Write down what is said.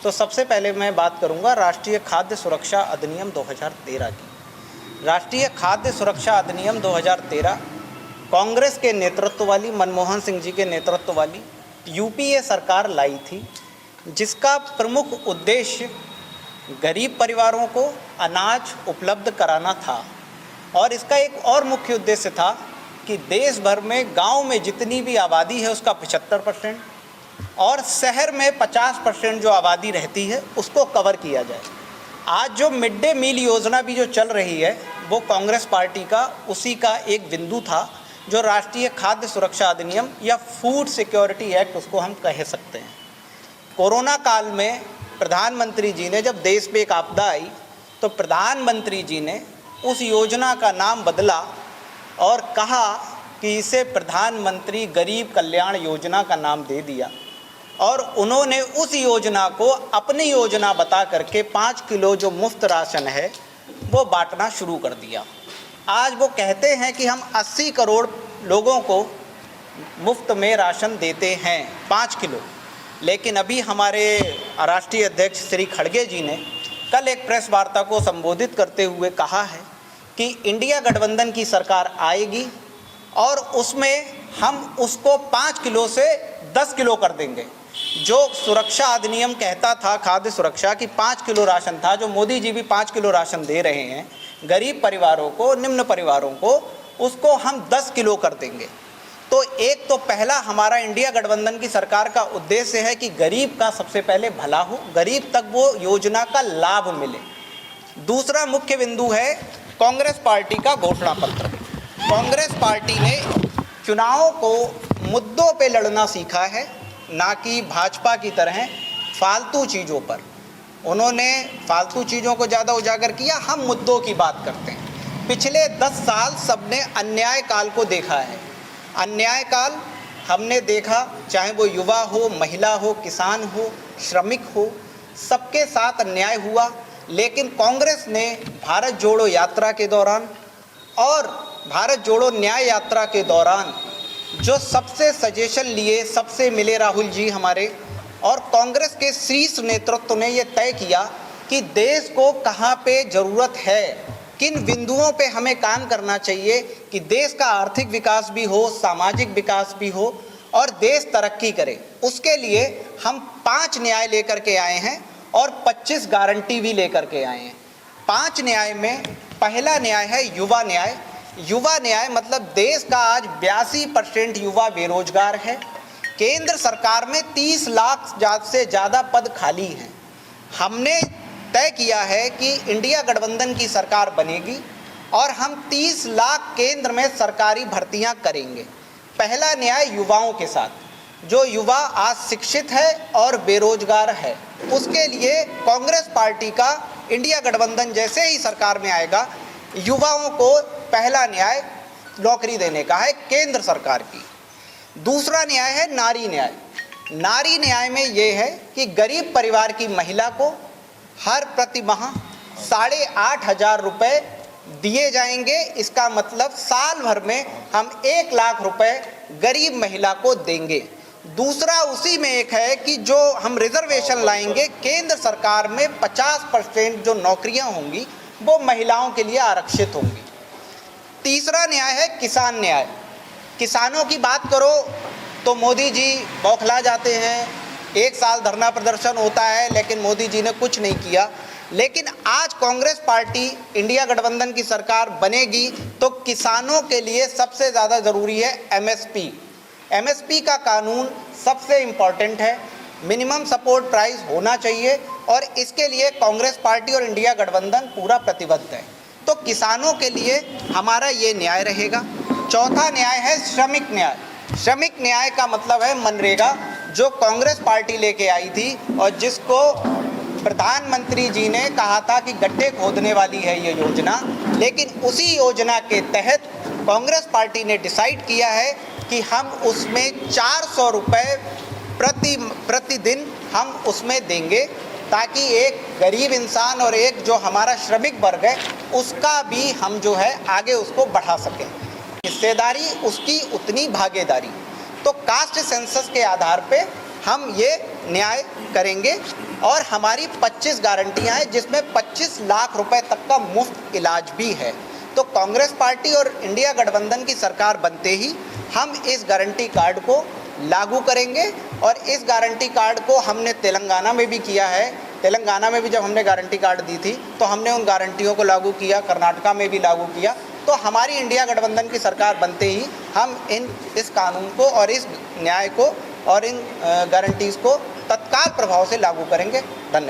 तो सबसे पहले मैं बात करूंगा राष्ट्रीय खाद्य सुरक्षा अधिनियम 2013 की। राष्ट्रीय खाद्य सुरक्षा अधिनियम 2013 कांग्रेस के नेतृत्व वाली, मनमोहन सिंह जी के नेतृत्व वाली यूपीए सरकार लाई थी, जिसका प्रमुख उद्देश्य गरीब परिवारों को अनाज उपलब्ध कराना था। और इसका एक और मुख्य उद्देश्य था कि देश भर में गांव में जितनी भी आबादी है उसका 75% और शहर में 50% जो आबादी रहती है उसको कवर किया जाए। आज जो मिड डे मील योजना भी जो चल रही है वो कांग्रेस पार्टी का उसी का एक बिंदु था, जो राष्ट्रीय खाद्य सुरक्षा अधिनियम या फूड सिक्योरिटी एक्ट उसको हम कह सकते हैं। कोरोना काल में प्रधानमंत्री जी ने, जब देश पे एक आपदा आई तो प्रधानमंत्री जी ने उस योजना का नाम बदला और कहा कि इसे प्रधानमंत्री गरीब कल्याण योजना का नाम दे दिया। और उन्होंने उस योजना को अपनी योजना बता करके 5 किलो जो मुफ्त राशन है वो बांटना शुरू कर दिया। आज वो कहते हैं कि हम 80 करोड़ लोगों को मुफ्त में राशन देते हैं 5 किलो। लेकिन अभी हमारे राष्ट्रीय अध्यक्ष श्री खड़गे जी ने कल एक प्रेस वार्ता को संबोधित करते हुए कहा है कि इंडिया गठबंधन की सरकार आएगी और उसमें हम उसको 5 किलो से 10 किलो कर देंगे। जो सुरक्षा अधिनियम कहता था खाद्य सुरक्षा की 5 किलो राशन था, जो मोदी जी भी 5 किलो राशन दे रहे हैं गरीब परिवारों को, निम्न परिवारों को, उसको हम 10 किलो कर देंगे। तो एक तो पहला हमारा इंडिया गठबंधन की सरकार का उद्देश्य है कि गरीब का सबसे पहले भला हो, गरीब तक वो योजना का लाभ मिले। दूसरा मुख्य बिंदु है कांग्रेस पार्टी का घोषणा पत्र। कांग्रेस पार्टी ने चुनाव को मुद्दों पे लड़ना सीखा है, ना कि भाजपा की तरह फालतू चीज़ों पर। उन्होंने फालतू चीज़ों को ज़्यादा उजागर किया, हम मुद्दों की बात करते हैं। पिछले 10 साल सबने अन्याय काल को देखा है। अन्याय काल हमने देखा, चाहे वो युवा हो, महिला हो, किसान हो, श्रमिक हो, सबके साथ अन्याय हुआ। लेकिन कांग्रेस ने भारत जोड़ो यात्रा के दौरान और भारत जोड़ो न्याय यात्रा के दौरान जो सबसे सजेशन लिए, सबसे मिले राहुल जी हमारे, और कांग्रेस के शीर्ष नेतृत्व ने ये तय किया कि देश को कहाँ पे ज़रूरत है, किन बिंदुओं पे हमें काम करना चाहिए कि देश का आर्थिक विकास भी हो, सामाजिक विकास भी हो और देश तरक्की करे। उसके लिए हम 5 न्याय लेकर के आए हैं और 25 गारंटी भी लेकर के आए हैं। 5 न्याय में पहला न्याय है युवा न्याय। युवा न्याय मतलब देश का आज 82% युवा बेरोजगार है। केंद्र सरकार में 30 लाख से ज़्यादा पद खाली हैं। हमने तय किया है कि इंडिया गठबंधन की सरकार बनेगी और हम 30 लाख केंद्र में सरकारी भर्तियां करेंगे। पहला न्याय युवाओं के साथ, जो युवा आज शिक्षित है और बेरोजगार है, उसके लिए कांग्रेस पार्टी का इंडिया गठबंधन जैसे ही सरकार में आएगा, युवाओं को पहला न्याय नौकरी देने का है केंद्र सरकार की। दूसरा न्याय है नारी न्याय। नारी न्याय में ये है कि गरीब परिवार की महिला को हर प्रति माह 8,500 रुपये दिए जाएंगे। इसका मतलब साल भर में हम 1 लाख रुपए गरीब महिला को देंगे। दूसरा उसी में एक है कि जो हम रिजर्वेशन लाएंगे, केंद्र सरकार में 50% जो नौकरियां होंगी वो महिलाओं के लिए आरक्षित होंगी। तीसरा न्याय है किसान न्याय। किसानों की बात करो तो मोदी जी बौखला जाते हैं, 1 साल धरना प्रदर्शन होता है लेकिन मोदी जी ने कुछ नहीं किया। लेकिन आज कांग्रेस पार्टी इंडिया गठबंधन की सरकार बनेगी तो किसानों के लिए सबसे ज़्यादा ज़रूरी है एमएसपी। एमएसपी का कानून सबसे इम्पॉर्टेंट है, मिनिमम सपोर्ट प्राइस होना चाहिए और इसके लिए कांग्रेस पार्टी और इंडिया गठबंधन पूरा प्रतिबद्ध है। तो किसानों के लिए हमारा ये न्याय रहेगा। चौथा न्याय है श्रमिक न्याय। श्रमिक न्याय का मतलब है मनरेगा, जो कांग्रेस पार्टी लेके आई थी और जिसको प्रधानमंत्री जी ने कहा था कि गड्ढे खोदने वाली है ये योजना। लेकिन उसी योजना के तहत कांग्रेस पार्टी ने डिसाइड किया है कि हम उसमें 400 रुपये प्रतिदिन हम उसमें देंगे, ताकि एक गरीब इंसान और एक जो हमारा श्रमिक वर्ग है उसका भी हम जो है आगे उसको बढ़ा सकें। हिस्सेदारी उसकी उतनी भागीदारी। तो कास्ट सेंसस के आधार पे हम ये न्याय करेंगे। और हमारी 25 गारंटियां हैं, जिसमें 25 लाख रुपए तक का मुफ्त इलाज भी है। तो कांग्रेस पार्टी और इंडिया गठबंधन की सरकार बनते ही हम इस गारंटी कार्ड को लागू करेंगे। और इस गारंटी कार्ड को हमने तेलंगाना में भी किया है। तेलंगाना में भी जब हमने गारंटी कार्ड दी थी तो हमने उन गारंटियों को लागू किया, कर्नाटका में भी लागू किया। तो हमारी इंडिया गठबंधन की सरकार बनते ही हम इस कानून को और इस न्याय को और इन गारंटीज़ को तत्काल प्रभाव से लागू करेंगे। धन्यवाद।